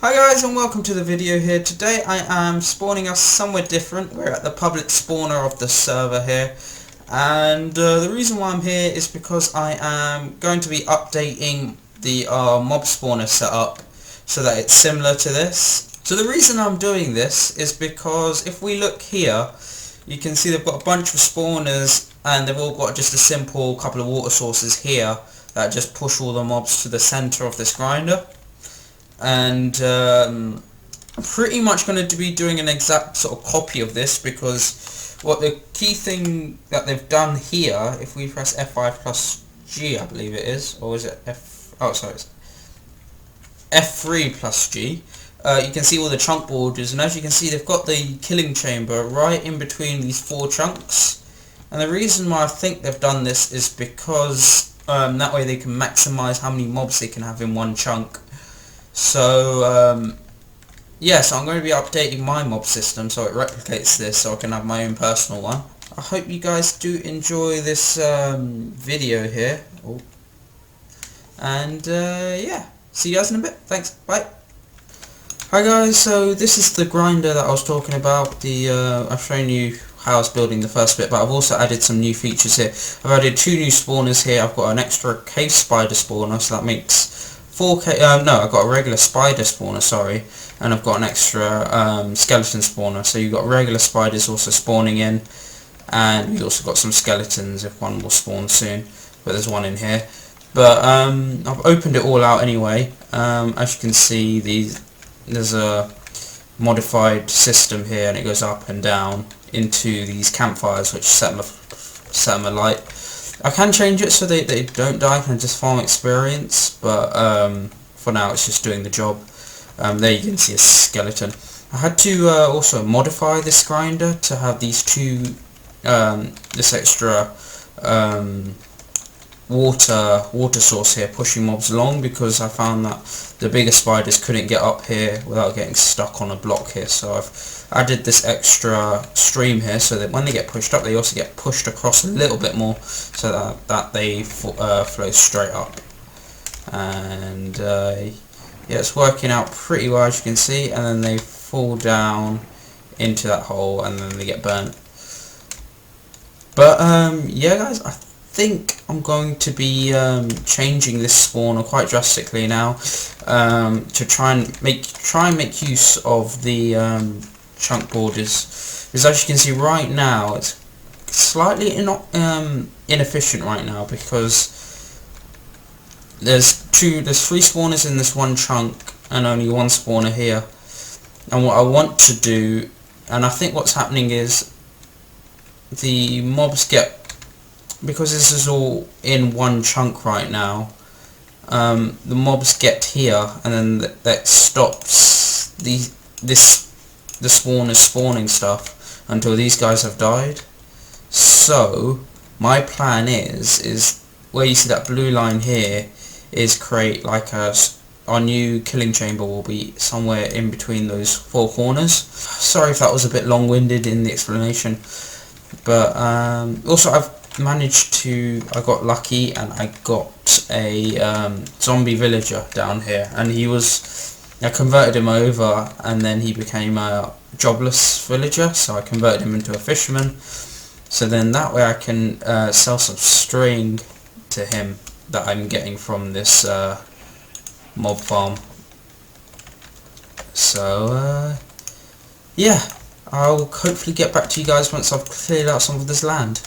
Hi guys and welcome to the video here. Today I am spawning us somewhere different. We're at the public spawner of the server here, and the reason why I'm here is because I am going to be updating the mob spawner setup so that it's similar to this. So the reason I'm doing this is because if we look here, you can see they've got a bunch of spawners and they've all got just a simple couple of water sources here that just push all the mobs to the center of this grinder. And I'm pretty much going to be doing an exact sort of copy of this, because what the key thing that they've done here, if we press F5 plus G, I believe it is, or is it it's F3 plus G, you can see all the chunk borders, and as you can see they've got the killing chamber right in between these four chunks. And the reason why I think they've done this is because that way they can maximize how many mobs they can have in one chunk. So yeah, so I'm going to be updating my mob system so it replicates this, so I can have my own personal one. I hope you guys do enjoy this video here. And yeah, see you guys in a bit. Thanks, bye. Hi guys, so this is the grinder that I was talking about. I've shown you how I was building the first bit, but I've also added some new features here. I've added 2 new spawners here. I've got an extra cave spider spawner, so that makes 4K, no, I've got a regular spider spawner, sorry, and I've got an extra skeleton spawner. So you've got regular spiders also spawning in, and we've also got some skeletons if one will spawn soon, but there's one in here. But I've opened it all out anyway. As you can see, there's a modified system here, and it goes up and down into these campfires which set them alight. I can change it so they don't die and just farm experience, but for now it's just doing the job. There you can see a skeleton. I had to also modify this grinder to have these this extra water source here pushing mobs along, because I found that the bigger spiders couldn't get up here without getting stuck on a block here. So I've added this extra stream here so that when they get pushed up, they also get pushed across a little bit more, so that they flow straight up. And yeah, it's working out pretty well, as you can see, and then they fall down into that hole and then they get burnt. But yeah guys, I think I'm going to be changing this spawner quite drastically now, to try and make use of the chunk borders, because as you can see right now it's slightly inefficient right now, because there's 3 spawners in this one chunk and only 1 spawner here. And what I want to do, and I think what's happening is the mobs get, because this is all in one chunk right now, the mobs get here and then that stops the spawners spawning stuff until these guys have died. So my plan is where you see that blue line here, is create like our new killing chamber will be somewhere in between those 4 corners. Sorry if that was a bit long-winded in the explanation, but also I got lucky and I got a zombie villager down here, and I converted him over, and then he became a jobless villager, so I converted him into a fisherman. So then that way I can sell some string to him that I'm getting from this mob farm. So yeah, I'll hopefully get back to you guys once I've cleared out some of this land.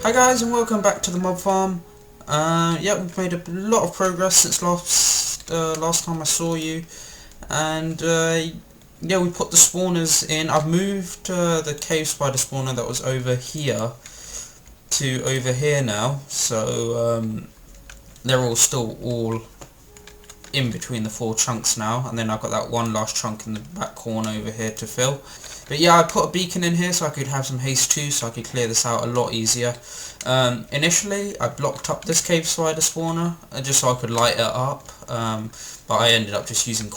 Hi guys, and welcome back to the mob farm. Yeah, we've made a lot of progress since last time I saw you, and yeah, we put the spawners in. I've moved the cave spider spawner that was over here to over here now, so they're all still all in between the 4 chunks now, and then I've got that one last chunk in the back corner over here to fill. But yeah, I put a beacon in here so I could have some haste too, so I could clear this out a lot easier. Initially, I blocked up this cave spider spawner just so I could light it up, but I ended up just using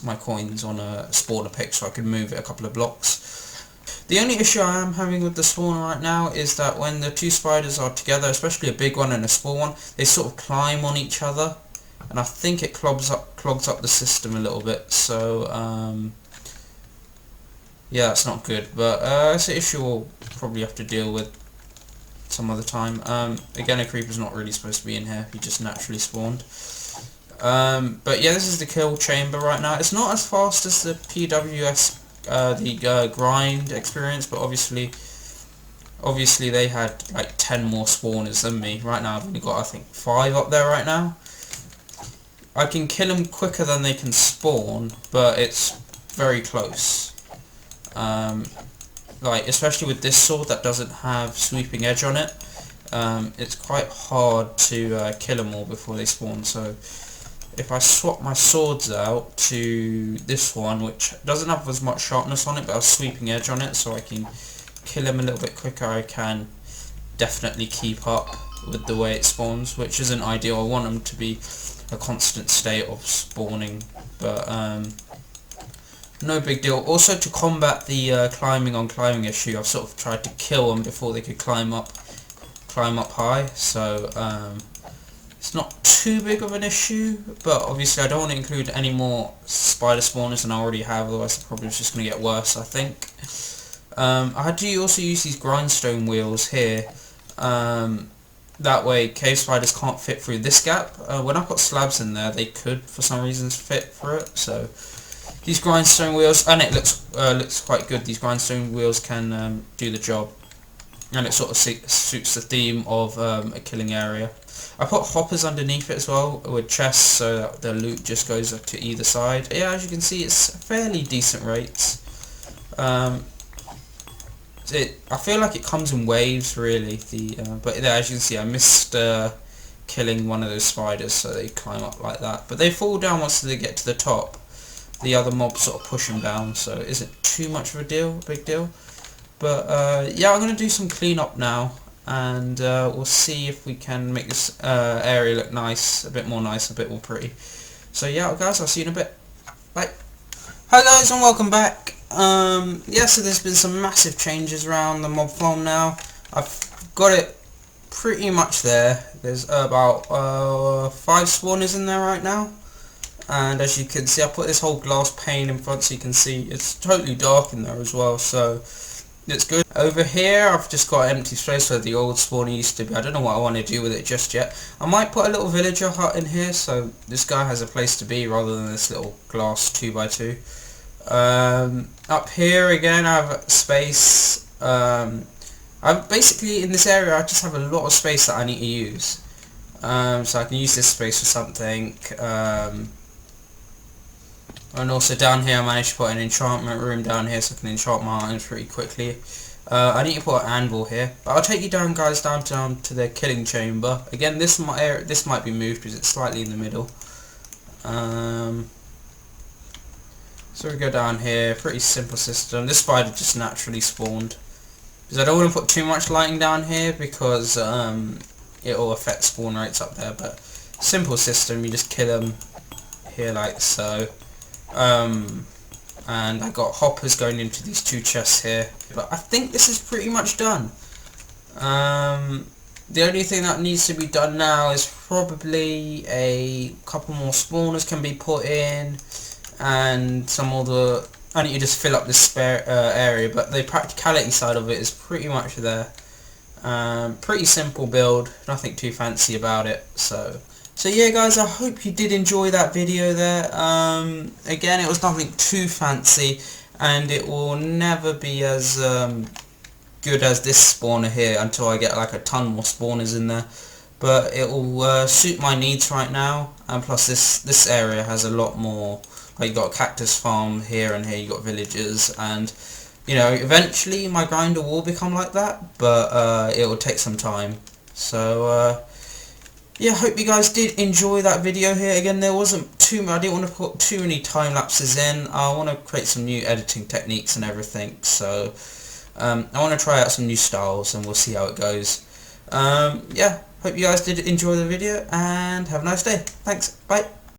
my coins on a spawner pick so I could move it a couple of blocks. The only issue I am having with the spawner right now is that when the 2 spiders are together, especially a big one and a small one, they sort of climb on each other, and I think it clogs up the system a little bit, so yeah, that's not good, but it's an issue we'll probably have to deal with some other time. Again, a creeper's not really supposed to be in here, he just naturally spawned. But yeah, this is the kill chamber right now. It's not as fast as the PWS, the grind experience, but obviously they had like 10 more spawners than me. Right now I've only got, I think, 5 up there right now. I can kill them quicker than they can spawn, but it's very close. Like, especially with this sword that doesn't have sweeping edge on it, it's quite hard to kill them all before they spawn. So if I swap my swords out to this one, which doesn't have as much sharpness on it but has sweeping edge on it, so I can kill them a little bit quicker, I can definitely keep up with the way it spawns, which isn't ideal. I want them to be a constant state of spawning, but no big deal. Also, to combat the climbing on climbing issue, I've sort of tried to kill them before they could climb up high, so it's not too big of an issue, but obviously I don't want to include any more spider spawners than I already have, otherwise the problem is just going to get worse, I think. I had to also use these grindstone wheels here, that way cave spiders can't fit through this gap. When I put slabs in there, they could for some reasons fit through it, so these grindstone wheels, and it looks quite good. These grindstone wheels can do the job, and it sort of suits the theme of a killing area. I put hoppers underneath it as well with chests, so that the loot just goes up to either side. Yeah, as you can see, it's fairly decent rates. I feel like it comes in waves, really. But yeah, as you can see, I missed killing one of those spiders, so they climb up like that. But they fall down once they get to the top. The other mobs sort of push them down, so it isn't too much of a big deal. But yeah, I'm going to do some cleanup now, and we'll see if we can make this area look nice, a bit more pretty. So yeah, guys, I'll see you in a bit. Bye. Hi guys, and welcome back. Yeah, so there's been some massive changes around the mob farm now. I've got it pretty much there. There's about 5 spawners in there right now. And as you can see, I put this whole glass pane in front so you can see it's totally dark in there as well, so it's good. Over here I've just got an empty space where the old spawner used to be. I don't know what I want to do with it just yet. I might put a little villager hut in here so this guy has a place to be rather than this little glass 2x2. Up here again I have space. I'm basically in this area I just have a lot of space that I need to use. So I can use this space for something. And also down here I managed to put an enchantment room down here so I can enchant my items pretty quickly. I need to put an anvil here, but I'll take you down, guys, down to the killing chamber. Again, this might be moved because it's slightly in the middle. So we go down here, pretty simple system. This spider just naturally spawned. Because I don't want to put too much lighting down here because it will affect spawn rates up there, but simple system, you just kill them here like so. And I got hoppers going into these 2 chests here, but I think this is pretty much done. The only thing that needs to be done now is probably a couple more spawners can be put in, and some other. I need to just fill up this spare area, but the practicality side of it is pretty much there. Pretty simple build, nothing too fancy about it. So yeah, guys, I hope you did enjoy that video there. Again, it was nothing too fancy, and it will never be as good as this spawner here until I get like a ton more spawners in there. But it will suit my needs right now, and plus this area has a lot more. Like you got a cactus farm here, and here you got villagers, and you know, eventually my grinder will become like that, but it will take some time. So yeah, hope you guys did enjoy that video here. Again, there wasn't I didn't want to put too many time lapses in. I want to create some new editing techniques and everything, so I want to try out some new styles, and we'll see how it goes. Yeah, hope you guys did enjoy the video, and have a nice day. Thanks, bye.